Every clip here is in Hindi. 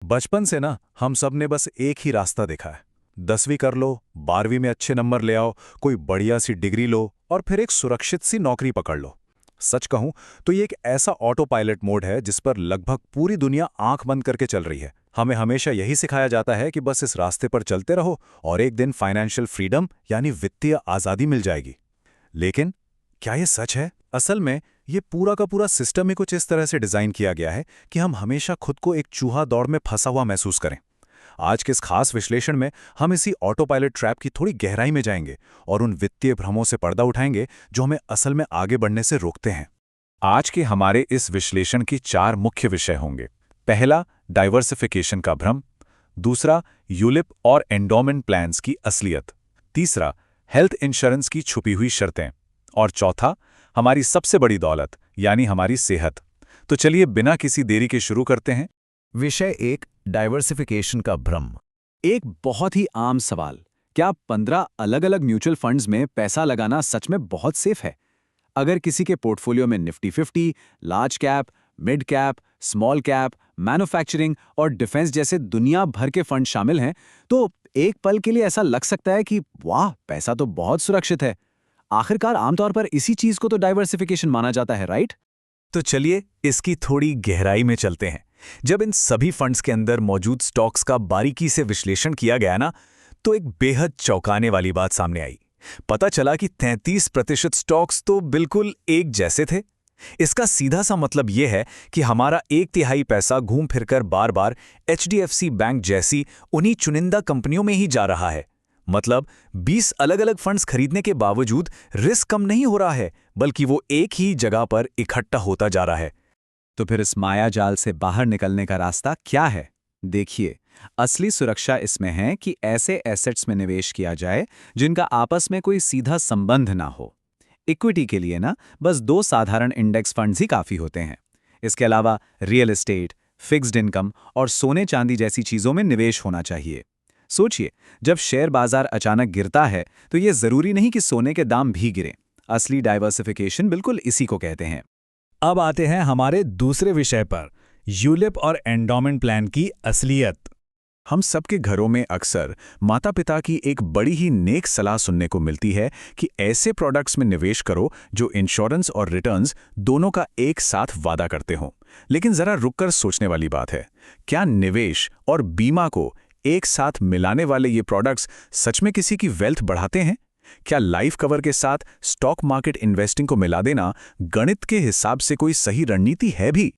बचपन से ना हम सब ने बस एक ही रास्ता देखा है। 10वीं कर लो, 12वीं में अच्छे नंबर ले आओ, कोई बढ़िया सी डिग्री लो और फिर एक सुरक्षित सी नौकरी पकड़ लो। सच कहूं तो ये एक ऐसा ऑटो पायलट मोड है जिस पर लगभग पूरी दुनिया आंख बंद करके चल रही है। हमें हमेशा यही सिखाया जाता है कि बस इस रास्ते पर चलते रहो और एक दिन फाइनेंशियल फ्रीडम यानी वित्तीय आज़ादी मिल जाएगी। लेकिन क्या ये सच है? असल में ये पूरा का पूरा सिस्टम ही कुछ इस तरह से डिज़ाइन किया गया है कि हम हमेशा खुद को एक चूहा दौड़ में फंसा हुआ महसूस करें। आज के इस खास विश्लेषण में हम इसी ऑटो पायलट ट्रैप की थोड़ी गहराई में जाएंगे और उन वित्तीय भ्रमों से पर्दा उठाएंगे जो हमें असल में आगे बढ़ने से रोकते हैं। आज के हमारे इस विश्लेषण की 4 मुख्य विषय होंगे। पहला, डाइवर्सिफिकेशन का भ्रम। दूसरा, यूलिप और एंडोमेंट प्लान्स की असलियत। तीसरा, हेल्थ इंश्योरेंस की छुपी हुई शर्तें। और चौथा, हमारी सबसे बड़ी दौलत यानी हमारी सेहत। तो चलिए बिना किसी देरी के शुरू करते हैं। विषय 1, डाइवर्सिफिकेशन का भ्रम। एक बहुत ही आम सवाल, क्या 15 अलग-अलग म्यूचुअल फंड्स में पैसा लगाना सच में बहुत सेफ है? अगर किसी के पोर्टफोलियो में Nifty 50, large cap, mid cap, small cap, manufacturing और डिफेंस जैसे दुनिया भर के फंड शामिल हैं, तो एक पल के लिए ऐसा लग सकता है कि वाह, पैसा तो बहुत सुरक्षित है। आखिरकार आमतौर पर इसी चीज को तो डाइवर्सिफिकेशन माना जाता है, राइट? तो चलिए इसकी थोड़ी गहराई में चलते हैं। जब इन सभी फंड्स के अंदर मौजूद स्टॉक्स का बारीकी से विश्लेषण किया गया ना, तो एक बेहद चौंकाने वाली बात सामने आई। पता चला कि 33% स्टॉक्स तो बिल्कुल एक जैसे थे। इसका सीधा सा मतलब यह है कि हमारा 1/3 पैसा घूम फिरकर बार बार HDFC बैंक जैसी उन्हीं चुनिंदा कंपनियों में ही जा रहा है। मतलब 20 अलग अलग फंड्स खरीदने के बावजूद रिस्क कम नहीं हो रहा है, बल्कि वो एक ही जगह पर इकट्ठा होता जा रहा है। तो फिर इस माया जाल से बाहर निकलने का रास्ता क्या है? देखिए, असली सुरक्षा इसमें है कि ऐसे एसेट्स में निवेश किया जाए जिनका आपस में कोई सीधा संबंध ना हो। इक्विटी के लिए ना बस 2 साधारण इंडेक्स फंड्स ही काफी होते हैं। इसके अलावा रियल एस्टेट, फिक्स्ड इनकम और सोने चांदी जैसी चीजों में निवेश होना चाहिए। सोचिए, जब शेयर बाजार अचानक गिरता है तो ये जरूरी नहीं कि सोने के दाम भी गिरें। असली डाइवर्सिफिकेशन बिल्कुल इसी को कहते हैं। अब आते हैं हमारे दूसरे विषय पर, यूलिप और एंडोमेंट प्लान की असलियत। हम सबके घरों में अक्सर माता पिता की एक बड़ी ही नेक सलाह सुनने को मिलती है कि ऐसे प्रोडक्ट्स में निवेश करो जो इंश्योरेंस और रिटर्न्स दोनों का एक साथ वादा करते हों। लेकिन जरा रुककर सोचने वाली बात है, क्या निवेश और बीमा को एक साथ मिलाने वाले ये प्रोडक्ट्स सच में किसी की वेल्थ बढ़ाते हैं? क्या लाइफ कवर के साथ स्टॉक मार्केट इन्वेस्टिंग को मिला देना गणित के हिसाब से कोई सही रणनीति है भी?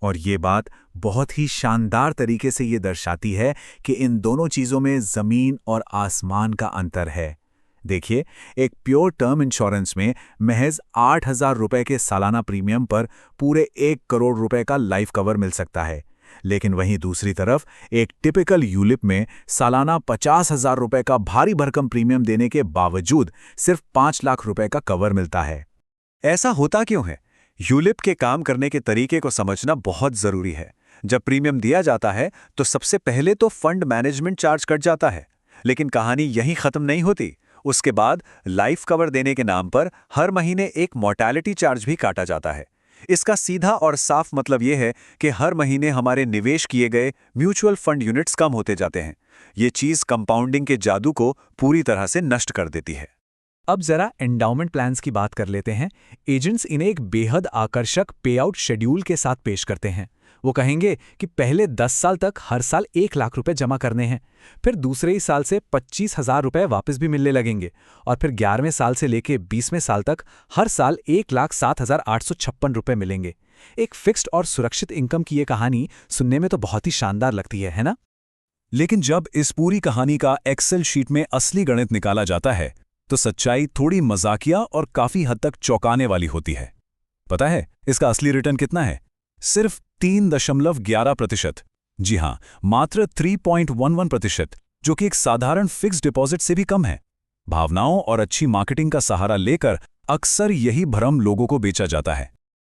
और ये बात बहुत ही शानदार तरीके से ये दर्शाती है कि इन दोनों चीजों में जमीन और आसमान का अंतर है। देखिए, एक प्योर टर्म इंश्योरेंस में महज 8,000 रुपए के सालाना प्रीमियम पर पूरे 1 करोड़ रुपए का लाइफ कवर मिल सकता है। लेकिन वहीं दूसरी तरफ एक टिपिकल यूलिप में सालाना 50,000 रुपए का भारी भरकम प्रीमियम देने के बावजूद सिर्फ 5 लाख रुपए का कवर मिलता है। ऐसा होता क्यों है? यूलिप के काम करने के तरीके को समझना बहुत जरूरी है। जब प्रीमियम दिया जाता है तो सबसे पहले तो फंड मैनेजमेंट चार्ज कट जाता है, लेकिन कहानी यहीं खत्म नहीं होती। उसके बाद लाइफ कवर देने के नाम पर हर महीने एक मॉर्टैलिटी चार्ज भी काटा जाता है। इसका सीधा और साफ मतलब यह है कि हर महीने हमारे निवेश किए गए म्यूचुअल फंड यूनिट्स कम होते जाते हैं। ये चीज कंपाउंडिंग के जादू को पूरी तरह से नष्ट कर देती है। अब जरा एंडाउमेंट प्लान्स की बात कर लेते हैं। एजेंट्स इन्हें एक बेहद आकर्षक पे आउट शेड्यूल के साथ पेश करते हैं। वो कहेंगे कि पहले 10 साल तक हर साल 1 लाख रुपए जमा करने हैं, फिर दूसरे ही साल से 25,000 रुपए वापस भी मिलने लगेंगे, और फिर 11वें साल से लेके 20वें साल तक हर साल 1,07,856 रुपए मिलेंगे। एक फिक्स्ड और सुरक्षित इनकम की ये कहानी सुनने में तो बहुत ही शानदार लगती है ना? लेकिन जब इस पूरी कहानी का एक्सेल शीट में असली गणित निकाला जाता है तो सच्चाई थोड़ी मजाकिया और काफी हद तक चौंकाने वाली होती है। पता है इसका असली रिटर्न कितना है? सिर्फ 3.11%। जी हां, मात्र 3.11%, जो कि एक साधारण फिक्स डिपॉजिट से भी कम है। भावनाओं और अच्छी मार्केटिंग का सहारा लेकर अक्सर यही भ्रम लोगों को बेचा जाता है।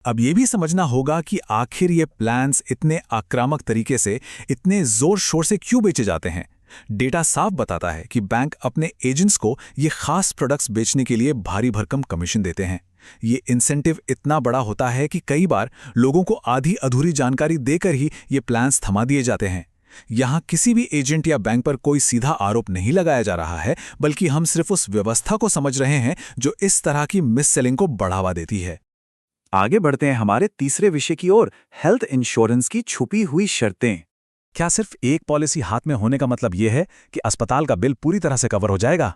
अब ये भी समझना होगा कि आखिर ये प्लान्स इतने आक्रामक तरीके से, इतने जोर शोर से क्यों बेचे जाते हैं। डेटा साफ बताता है कि बैंक अपने एजेंट्स को ये खास प्रोडक्ट्स बेचने के लिए भारी भरकम कमीशन देते हैं। ये इंसेंटिव इतना बड़ा होता है कि कई बार लोगों को आधी अधूरी जानकारी देकर ही ये प्लान्स थमा दिए जाते हैं। यहाँ किसी भी एजेंट या बैंक पर कोई सीधा आरोप नहीं लगाया जा रहा है, बल्कि हम सिर्फ उस व्यवस्था को समझ रहे हैं जो इस तरह की मिस सेलिंग को बढ़ावा देती है। आगे बढ़ते हैं हमारे तीसरे विषय की ओर, हेल्थ इंश्योरेंस की छुपी हुई शर्तें। क्या सिर्फ एक पॉलिसी हाथ में होने का मतलब यह है कि अस्पताल का बिल पूरी तरह से कवर हो जाएगा?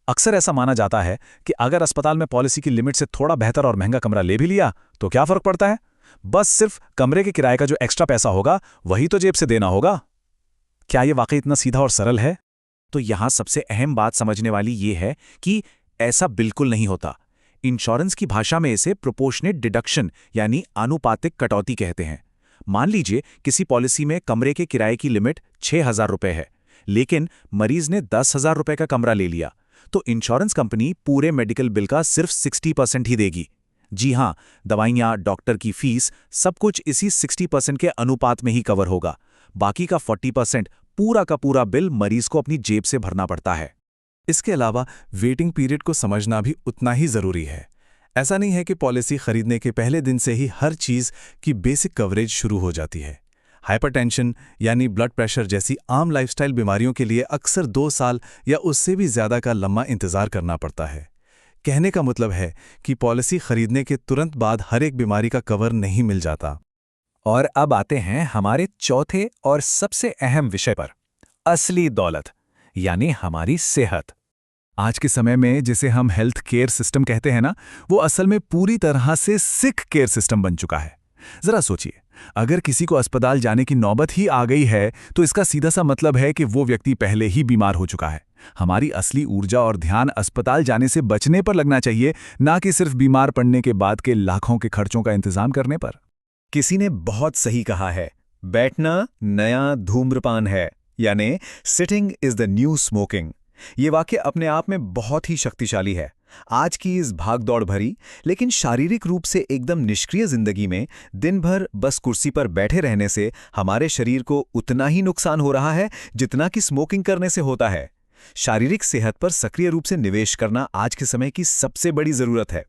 अक्सर ऐसा माना जाता है कि अगर अस्पताल में पॉलिसी की लिमिट से थोड़ा बेहतर और महंगा कमरा ले भी लिया तो क्या फर्क पड़ता है? बस सिर्फ कमरे के किराए का जो एक्स्ट्रा पैसा होगा वही तो जेब से देना होगा। क्या ये वाकई इतना सीधा और सरल है? तो यहां सबसे अहम बात समझने वाली ये है कि ऐसा बिल्कुल नहीं होता। इंश्योरेंस की भाषा में इसे प्रोपोर्शनेट डिडक्शन यानी आनुपातिक कटौती कहते हैं। मान लीजिए किसी पॉलिसी में कमरे के किराए की लिमिट 6,000 रुपए है, लेकिन मरीज ने 10,000 रुपए का कमरा ले लिया, तो इंश्योरेंस कंपनी पूरे मेडिकल बिल का सिर्फ 60% ही देगी। जी हां, दवाइयां, डॉक्टर की फीस, सब कुछ इसी 60% के अनुपात में ही कवर होगा। बाकी का 40% पूरा का पूरा बिल मरीज को अपनी जेब से भरना पड़ता है। इसके अलावा वेटिंग पीरियड को समझना भी उतना ही जरूरी है। ऐसा नहीं है कि पॉलिसी खरीदने के पहले दिन से ही हर चीज की बेसिक कवरेज शुरू हो जाती है। हाइपरटेंशन यानी ब्लड प्रेशर जैसी आम लाइफस्टाइल बीमारियों के लिए अक्सर 2 साल या उससे भी ज्यादा का लंबा इंतजार करना पड़ता है। कहने का मतलब है कि पॉलिसी खरीदने के तुरंत बाद हर एक बीमारी का कवर नहीं मिल जाता। और अब आते हैं हमारे चौथे और सबसे अहम विषय पर, असली दौलत यानी हमारी सेहत। आज के समय में जिसे हम हेल्थ केयर सिस्टम कहते हैं ना, वो असल में पूरी तरह से सिक केयर सिस्टम बन चुका है। जरा सोचिए, अगर किसी को अस्पताल जाने की नौबत ही आ गई है तो इसका सीधा सा मतलब है कि वो व्यक्ति पहले ही बीमार हो चुका है। हमारी असली ऊर्जा और ध्यान अस्पताल जाने से बचने पर लगना चाहिए, ना कि सिर्फ बीमार पड़ने के बाद के लाखों के खर्चों का इंतजाम करने पर। किसी ने बहुत सही कहा है, बैठना नया धूम्रपान है, यानी sitting is the new smoking. ये वाक्य अपने आप में बहुत ही शक्तिशाली है। आज की इस भागदौड़ भरी लेकिन शारीरिक रूप से एकदम निष्क्रिय जिंदगी में दिन भर बस कुर्सी पर बैठे रहने से हमारे शरीर को उतना ही नुकसान हो रहा है जितना कि स्मोकिंग करने से होता है। शारीरिक सेहत पर सक्रिय रूप से निवेश करना आज के समय की सबसे बड़ी जरूरत है।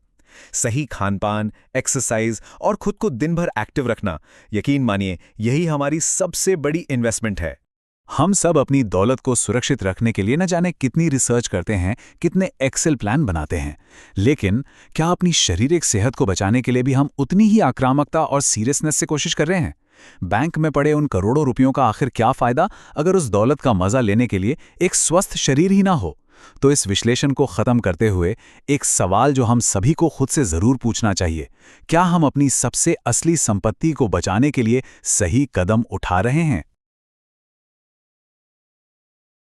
सही खानपान, एक्सरसाइज और खुद को दिन भर एक्टिव रखना, यकीन मानिए यही हमारी सबसे बड़ी इन्वेस्टमेंट है। हम सब अपनी दौलत को सुरक्षित रखने के लिए न जाने कितनी रिसर्च करते हैं, कितने एक्सेल प्लान बनाते हैं, लेकिन क्या अपनी शारीरिक सेहत को बचाने के लिए भी हम उतनी ही आक्रामकता और सीरियसनेस से कोशिश कर रहे हैं? बैंक में पड़े उन करोड़ों रुपयों का आखिर क्या फायदा अगर उस दौलत का मजा लेने के लिए एक स्वस्थ शरीर ही ना हो? तो इस विश्लेषण को खत्म करते हुए एक सवाल जो हम सभी को खुद से जरूर पूछना चाहिए, क्या हम अपनी सबसे असली संपत्ति को बचाने के लिए सही कदम उठा रहे हैं?